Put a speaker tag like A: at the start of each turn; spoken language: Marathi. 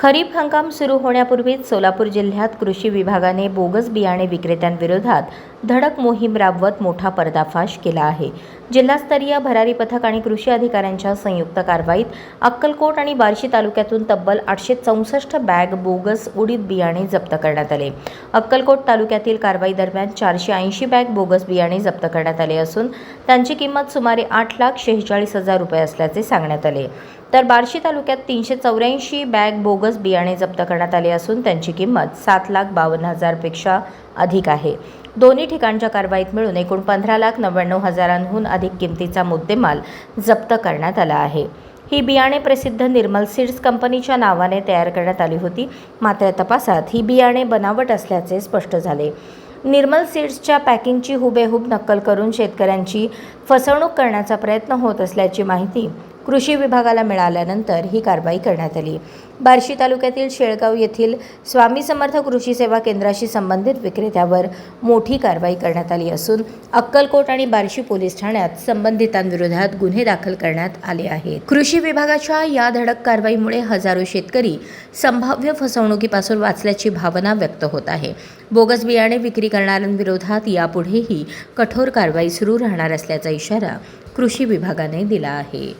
A: खरीप हंगाम सुरू होण्यापूर्वीच सोलापूर जिल्ह्यात कृषी विभागाने बोगस बियाणे विक्रेत्यांविरोधात धडक मोहीम राबवत मोठा पर्दाफाश केला आहे। जिल्हास्तरीय भरारी पथक आणि कृषी अधिकाऱ्यांच्या संयुक्त कारवाईत अक्कलकोट आणि बार्शी तालुक्यातून तब्बल 864 बॅग बोगस उडीद बियाणे जप्त करण्यात आले। अक्कलकोट तालुक्यातील कारवाई दरम्यान 480 बॅग बोगस बियाणे जप्त करण्यात आले असून त्यांची किंमत सुमारे 8,46,000 रुपये असल्याचे सांगण्यात आले। तर बार्शी तालुक्यात 384 बॅग बोगस बियाणे जप्त करण्यात आले असून त्यांची किंमत 7,52,000 पेक्षा अधिक आहे। दोन्ही ठिकाणच्या कारवाईत मिळून एकूण 15,99,000हून अधिक किमतीचा मुद्देमाल जप्त करण्यात आला आहे। ही बियाणे प्रसिद्ध निर्मल सीड्स कंपनीच्या नावाने तयार करण्यात आली होती, मात्र तपासात ही बियाणे बनावट असल्याचे स्पष्ट झाले। निर्मल सीड्सच्या पॅकिंगची हुबेहूब नक्कल करून शेतकऱ्यांची फसवणूक करण्याचा प्रयत्न होत असल्याची माहिती कृषी विभागाला मिळाल्यानंतर ही कारवाई करण्यात आली। बार्शी तालुक्यातील शेळगाव येथील स्वामी समर्थ कृषी सेवा केंद्राशी संबंधित विक्रेत्यावर मोठी कारवाई करण्यात आली असून अक्कलकोट आणि बार्शी पोलीस ठाण्यात संबंधितांविरोधात गुन्हे दाखल करण्यात आले आहेत। कृषी विभागाच्या या धडक कारवाईमुळे हजारो शेतकरी संभाव्य फसवणुकीपासून वाचल्याची भावना व्यक्त होत आहे। बोगस बियाणे विक्री करणाऱ्यांविरोधात यापुढेही कठोर कारवाई सुरू राहणार असल्याचा इशारा कृषी विभागाने दिला आहे।